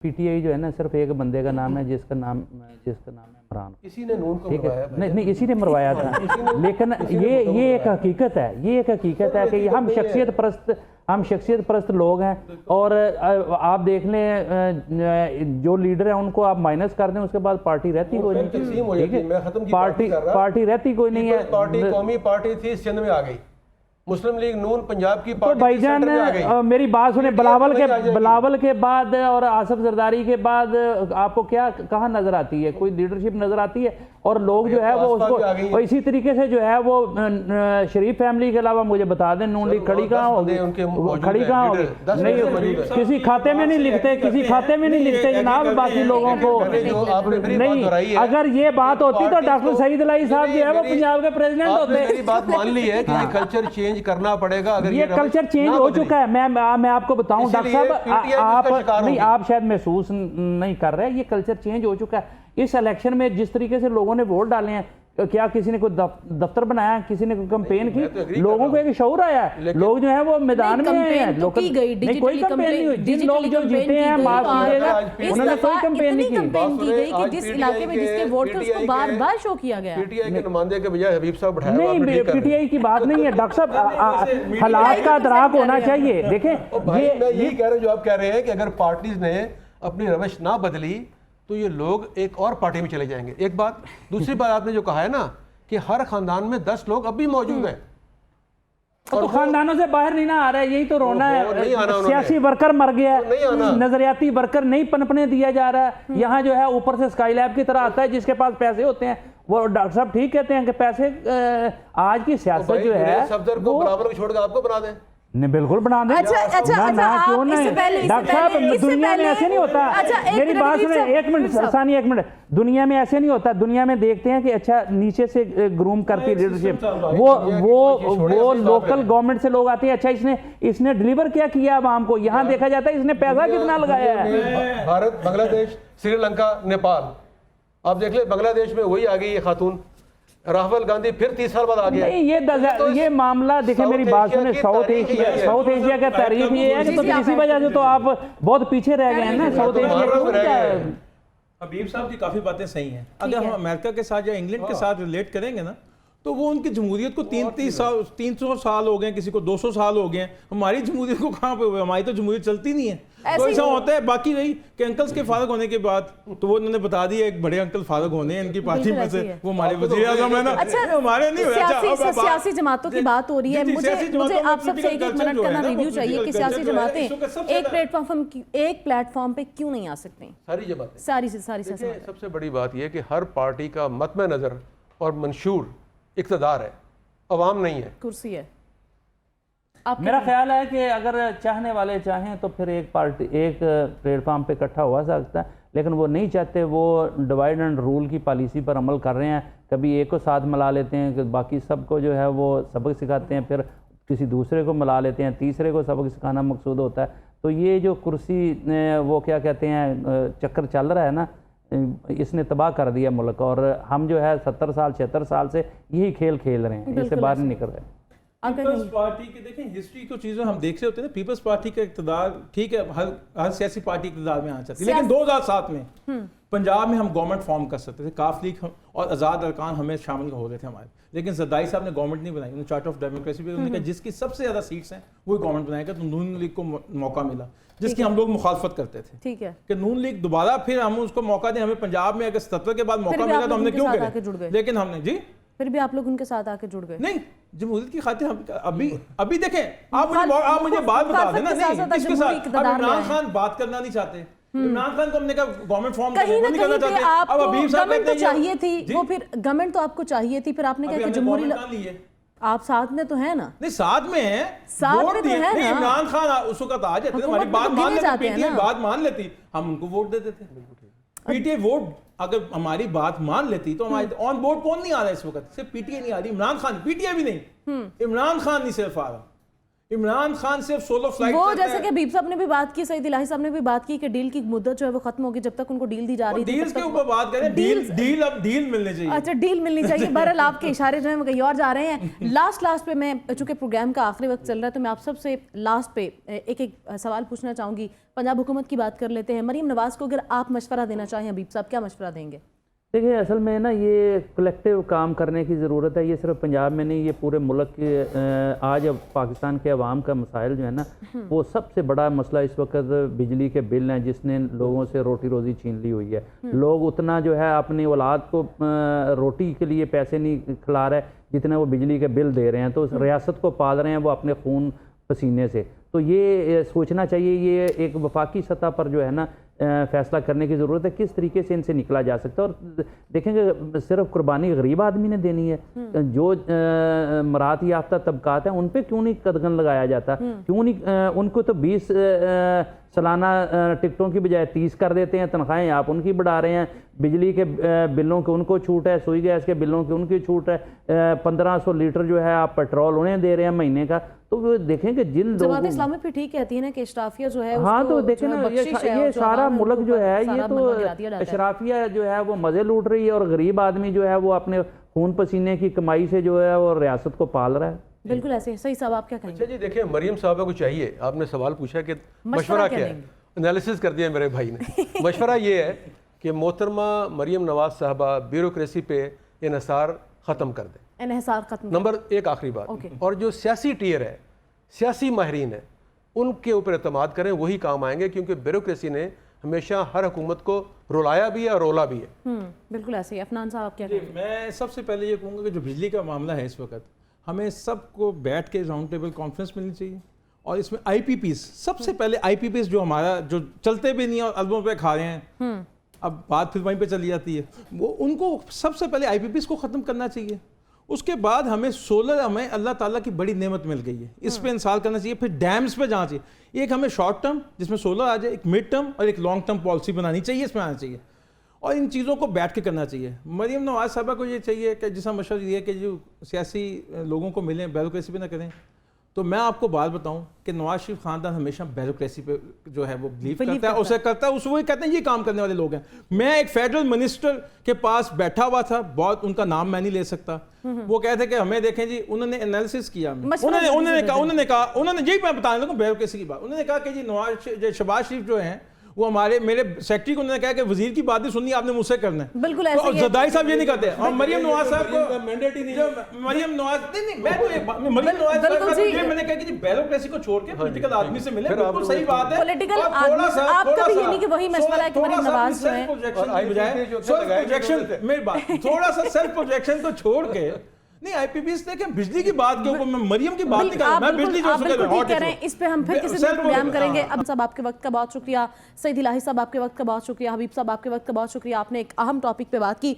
P T I جو ہے نا صرف ایک بندے کا نام ہے جس کا نام ہے عمران. اسی نے نون کو مروایا. نہیں اسی نے مروایا تھا. لیکن یہ ایک حقیقت ہے, یہ ایک حقیقت ہے کہ ہم شخصیت پرست لوگ ہیں. اور آپ دیکھ لیں جو لیڈر ہیں ان کو آپ مائنس کر دیں, اس کے بعد پارٹی رہتی کوئی نہیں. پارٹی رہتی کوئی نہیں ہے. پارٹی قومی پارٹی تھی, سندھ میں آ گئی. مسلم لیگ نون پنجاب کی پارٹی. تو بھائی جان میری بات سنیں, بلاول کے بعد اور آصف زرداری کے بعد آپ کو کیا کہاں نظر آتی ہے؟ کوئی لیڈرشپ نظر آتی ہے؟ اور لوگ جو ہے وہ اس کو اسی طریقے سے جو ہے وہ شریف فیملی کے علاوہ مجھے بتا دیں نون لیگ کھڑی کہاں ہوگی؟ کھڑی کہاں ہوگی؟ نہیں, کسی کھاتے میں نہیں لکھتے, کسی کھاتے میں نہیں لکھتے جناب باقی لوگوں کو. نہیں, اگر یہ بات ہوتی تو ڈاکٹر سعید الہی صاحب جو ہے وہ پنجاب کے پریزیڈنٹ ہوتے. میری بات مان لی ہے کہ یہ کلچر چینج کرنا پڑے گا. اگر یہ کلچر چینج ہو چکا ہے. میں آپ کو بتاؤں ڈاکٹر صاحب, آپ شاید محسوس نہیں کر رہے, یہ کلچر چینج ہو چکا ہے. اس الیکشن میں جس طریقے سے لوگوں نے ووٹ ڈالے ہیں, کیا کسی نے کوئی دفتر بنایا, کسی نے کوئی کمپین کی؟ لوگوں کو ایک شعور آیا ہے, لوگ جو ہے وہ میدان میں آئے ہیں. نہیں کوئی کمپین نہیں ہوئی. جن لوگ جو جیتے ہیں معاف کیجیے گا, انہوں نے کوئی کمپین نہیں کی کہ جس علاقے میں جس کے ووٹ تھے اس کو بار بار شو کیا گیا. پی ٹی آئی کے نمائندے کے بجائے حبیب صاحب بٹھایا. نہیں, پی ٹی آئی کی بات نہیں ہے ڈاکٹر صاحب, حالات کا ادراک ہونا چاہیے. دیکھیں میں یہی کہہ رہا ہوں جو آپ کہہ رہے ہیں کہ اگر پارٹیز نے اپنی روش نہ بدلی تو یہ لوگ ایک اور پارٹی میں چلے جائیں گے. ایک بات. دوسری بات آپ نے جو کہا ہے نا کہ ہر خاندان میں 10 لوگ اب بھی موجود ہیں, تو خاندانوں سے باہر نہیں نہ آ رہا ہے, یہی تو رونا ہے. سیاسی ورکر مر گیا ہے, نظریاتی ورکر نہیں پنپنے دیا جا رہا ہے. یہاں جو ہے اوپر سے اسکائی لیب کی طرح آتا ہے جس کے پاس پیسے ہوتے ہیں. وہ ڈاکٹر صاحب ٹھیک کہتے ہیں کہ پیسے آج کی سیاست جو ہے صفدر کو برابر چھوڑ کے آپ کو بنا دیں. نہیں بالکل بنا دیں. کیوں نہیں ڈاکٹر صاحب, دنیا میں ایسے نہیں ہوتا. میری بات سنیں, ایک منٹ. دنیا میں ایسے نہیں ہوتا. دنیا میں دیکھتے ہیں کہ اچھا نیچے سے گروم کرتی لیڈرشپ, وہ لوکل گورنمنٹ سے لوگ آتے ہیں. اچھا اس نے ڈیلیور کیا کیا عوام کو, یہاں دیکھا جاتا ہے اس نے پیسہ کتنا لگایا ہے. بھارت, بنگلہ دیش, سری لنکا, نیپال, آپ دیکھ لیں بنگلہ دیش میں وہی آ گئی یہ خاتون راہول گاندھی, پھر 30 سال بعد آ گیا. نہیں, یہ معاملہ دیکھیں, میری بات سنیں, ساؤتھ ایشیا کا تاریخ یہ ہے کہ تو اسی وجہ سے تو آپ بہت پیچھے رہ گئے ہیں نا. ساؤتھ ایشیا حبیب صاحب کی کافی باتیں صحیح ہیں. اگر ہم امریکہ کے ساتھ یا انگلینڈ کے ساتھ ریلیٹ کریں گے نا تو وہ ان کی جمہوریت کو 300 سال ہو گئے, کسی کو 200 سال ہو گئے ہیں. ہماری جمہوریت کو کہاں پہ ہوئے, ہماری تو جمہوریت چلتی نہیں ہے. تو ایسا ہوتا ہے. باقی رہی کہ انکلز کے فارغ ہونے کے بعد تو وہ انہوں نے بتا دیا ایک بڑے انکل فارغ ہونے ہیں ان کی پارٹی میں سے, وہ ہمارے وزیر اعظم ہیں نا. ہمارے نہیں ہوئے. سیاسی جماعتوں کی بات ہو رہی ہے. مجھے آپ سب سے ایک منٹ کا ریویو چاہیے کہ سیاسی جماعتیں ایک پلیٹ فارم پہ کیوں نہیں آ سکتے؟ ساری جماعتیں, ساری سب سے بڑی بات یہ کہ ہر پارٹی کا مطمع نظر اور منشور اقتدار ہے, عوام نہیں ہے, کرسی ہے. میرا خیال ہے کہ اگر چاہنے والے چاہیں تو پھر ایک پلیٹ فارم پہ اکٹھا ہوا سکتا ہے, لیکن وہ نہیں چاہتے. وہ ڈیوائڈ اینڈ رول کی پالیسی پر عمل کر رہے ہیں. کبھی ایک کو ساتھ ملا لیتے ہیں کہ باقی سب کو جو ہے وہ سبق سکھاتے ہیں, پھر کسی دوسرے کو ملا لیتے ہیں, تیسرے کو سبق سکھانا مقصود ہوتا ہے. تو یہ جو کرسی وہ کیا کہتے ہیں چکر چل رہا ہے نا, اس نے تباہ کر دیا ملک. اور ہم جو ہے 70 سال 76 سال سے یہی کھیل کھیل رہے ہیں, اس سے باہر نہیں نکل رہے. پیپلز پارٹی کے دیکھیں ہسٹری کو چیزیں ہم دیکھ رہے ہوتے ہیں نا. پیپلز پارٹی کا اقتدار ٹھیک ہے, ہر سیاسی پارٹی اقتدار میں آنا چاہتی ہے, لیکن 2007 میں پنجاب میں ہم گورنمنٹ فارم کر سکتے تھے. کاف لیگ اور آزاد ارکان ہمیں شامل ہو رہے تھے ہمارے, لیکن زرداری صاحب نے گورنمنٹ نہیں بنائی. انہوں نے چارٹ آف ڈیموکریسی پہ انہوں نے کہا جس کی سب سے زیادہ سیٹس ہیں وہی گورنمنٹ بنائے گا. تو نون لیگ کو موقع ملا جس کی ہم لوگ مخالفت کرتے تھے. ٹھیک ہے کہ نون لیگ دوبارہ پھر ہم اس کو موقع دیں. ہمیں پنجاب میں اگر 77 کے بعد موقع ملا تو ہم نے کیوں کرے, لیکن ہم نے پھر بھی آپ لوگ ان کے ساتھ آ کے جڑ گئے. نہیں, جمہوریت کی خاطر ابھی دیکھیں آپ مجھے بات بتا دیں نا. نہیں, کس کے ساتھ اب عمران خان بات کرنا نہیں چاہتے. عمران خان کو ہم نے کہا گورنمنٹ فارم نہیں کرنا چاہتے. اب حبیب صاحب کہتے ہیں چاہیے تھی, وہ پھر گورنمنٹ تو آپ کو چاہیے تھی, پھر آپ نے کہا کہ جمہوری آپ ساتھ میں تو ہیں نا. نہیں ساتھ میں ہیں, ساتھ میں تو ہیں نا. عمران خان اس وقت آ جاتے, ہماری بات مان لیتے, پی ٹی آئی بات مان لیتی, ہم ان کو ووٹ دے دیتے. پی ٹی آئی ووٹ اگر ہماری بات مان لیتی تو ہمارے آن بورڈ کون نہیں آ رہا ہے اس وقت؟ صرف پی ٹی آئی نہیں آ رہی, Imran Khan. P T I بھی نہیں, عمران خان نہیں صرف آ رہا, عمران خان صرف سولو فلائٹ وہ جیسے کہ حبیب صاحب نے بھی بات کی, سعید الہی صاحب نے بھی بات کی کہ ڈیل کی مدت جو ہے وہ ختم ہوگی, جب تک ان کو ڈیل دی جا رہی تھی ڈیلز کے اوپر بات کریں, ڈیل اب ڈیل ملنے چاہیے. اچھا ڈیل ملنی چاہیے. بہرحال آپ کے اشارے جو ہیں وہ کہیں اور جا رہے ہیں. لاسٹ پہ میں, چونکہ پروگرام کا آخری وقت چل رہا ہے, تو میں آپ سب سے لاسٹ پہ ایک سوال پوچھنا چاہوں گی. پنجاب حکومت کی بات کر لیتے ہیں. مریم نواز کو اگر آپ مشورہ دینا چاہیں حبیب صاحب, کیا مشورہ دیں گے؟ دیکھیں اصل میں نا یہ کلیکٹیو کام کرنے کی ضرورت ہے. یہ صرف پنجاب میں نہیں, یہ پورے ملک کے آج اب پاکستان کے عوام کا مسائل جو ہے نا, وہ سب سے بڑا مسئلہ اس وقت بجلی کے بل ہیں, جس نے لوگوں سے روٹی روزی چھین لی ہوئی ہے. لوگ اتنا جو ہے اپنی اولاد کو روٹی کے لیے پیسے نہیں کھلا رہے جتنے وہ بجلی کے بل دے رہے ہیں. تو ریاست کو پال رہے ہیں وہ اپنے خون پسینے سے. تو یہ سوچنا چاہیے, یہ ایک وفاقی سطح پر جو ہے نا فیصلہ کرنے کی ضرورت ہے کس طریقے سے ان سے نکلا جا سکتا ہے. اور دیکھیں کہ صرف قربانی غریب آدمی نے دینی ہے, جو مراعات یافتہ طبقات ہیں ان پہ کیوں نہیں قدغن لگایا جاتا؟ کیوں نہیں ان کو تو 20 سالانہ ٹکٹوں کی بجائے 30 کر دیتے ہیں, تنخواہیں آپ ان کی بڑھا رہے ہیں, بجلی کے بلوں کے ان کو چھوٹ ہے, سوئی گیس کے بلوں کی ان کی چھوٹ ہے, 1500 لیٹر جو ہے آپ پیٹرول انہیں دے رہے ہیں مہینے کا. تو وہ دیکھیں کہ جن لوگوں جماعت اسلامی پھر ٹھیک کہتی ہے نا کہ اشرافیہ جو ہے, ہاں تو دیکھیں نا یہ سارا ملک جو ہے یہ تو اشرافیہ جو ہے وہ مزے لوٹ رہی ہے, اور غریب آدمی جو ہے وہ اپنے خون پسینے کی کمائی سے جو ہے وہ ریاست کو پال رہا ہے. بالکل ایسے. صحیح صاحب آپ کیا کہیں گے؟ اچھا جی دیکھیں, مریم صاحبہ کو چاہیے, آپ نے سوال پوچھا کہ مشورہ کیا ہے, انالیسس کر دیا میرے بھائی نے. مشورہ یہ ہے کہ محترمہ مریم نواز صاحبہ بیوروکریسی پہ انحصار ختم کر دیں. انحصار ختم. نمبر 1 آخری بات. اور جو سیاسی ٹیئر ہے, سیاسی ماہرین ہیں, ان کے اوپر اعتماد کریں, وہی کام آئیں گے, کیونکہ بیوروکریسی نے ہمیشہ ہر حکومت کو رلایا بھی ہے اور رولا بھی ہے. بالکل ایسے ہی. عفنان صاحب آپ کیا کہیں گے؟ میں سب سے پہلے یہ کہوں گا کہ جو بجلی کا معاملہ ہے اس وقت, ہمیں سب کو بیٹھ کے راؤنڈ ٹیبل کانفرنس ملنی چاہیے, اور اس میں آئی پی پیز, سب سے پہلے آئی پی پیز جو ہمارا جو چلتے بھی نہیں اور اربوں پہ کھا رہے ہیں, اب بات پھر وہیں پہ چلی جاتی ہے, وہ ان کو سب سے پہلے آئی پی پیز کو ختم کرنا چاہیے. اس کے بعد ہمیں سولر, ہمیں اللہ تعالیٰ کی بڑی نعمت مل گئی ہے, اس پہ انصار کرنا چاہیے. پھر ڈیمز پہ جانا چاہیے. ایک ہمیں شارٹ ٹرم جس میں سولر آ جائے, ایک مڈ ٹرم اور ایک لانگ ٹرم پالیسی بنانی چاہیے, اس میں آنا چاہیے, اور ان چیزوں کو بیٹھ کے کرنا چاہیے. مریم نواز صاحبہ کو یہ چاہیے کہ جیسا مشورہ یہ ہے کہ جو سیاسی لوگوں کو ملیں بیوروکریسی پہ نہ کریں. تو میں آپ کو بات بتاؤں کہ نواز شریف خاندان ہمیشہ بیوروکریسی پہ جو ہے وہ بلیو کرتا ہے, اسے کرتا ہے, وہ کہتے ہیں یہ کام کرنے والے لوگ ہیں. میں ایک فیڈرل منسٹر کے پاس بیٹھا ہوا تھا, بہت ان کا نام میں نہیں لے سکتا, وہ کہتے کہ ہمیں دیکھیں جی, انہوں نے انالیسس کیا, انہوں نے یہی میں بتانے لگوں بیوروکریسی کی بات. انہوں نے کہا کہ جی شہباز شریف جو ہیں وہ میرے سیکٹری کو انہوں نے کہا کہ وزیر کی بات نہیں سننی, آپ نے مجھ سے کرنا ہے. بالکل ایسے ہی. زرداری صاحب یہ نہیں کرتے. اور مریم نواز صاحب کو مینڈیٹ ہی نہیں, مریم نواز نہیں, میں تو مریم نواز صاحب کو یہ میں نے کہا کہ جی بیوروکریسی کو چھوڑ کے پولیٹیکل آدمی سے ملیں, بالکل صحیح بات ہے. پولیٹیکل آدمی, آپ کا بھی یہ نہیں کہ وہی مشورہ ہے کہ مریم نواز جو ہے میری بات, تھوڑا سا سیلف پروجیکشن کو چھوڑ کے نہیں, آئی پی پیز دیکھیں بجلی کی بات کے اوپر, میں مریم کی بات نہیں کر رہا, میں بجلی جو ٹھیک کہہ رہے ہیں, اس پہ ہم پھر کسی دن پروگرام کریں گے. اب صاحب آپ کے وقت کا بہت شکریہ, سعید الہی صاحب آپ کے وقت کا بہت شکریہ, حبیب صاحب آپ کے وقت کا بہت شکریہ, آپ نے ایک اہم ٹاپک پہ بات کی.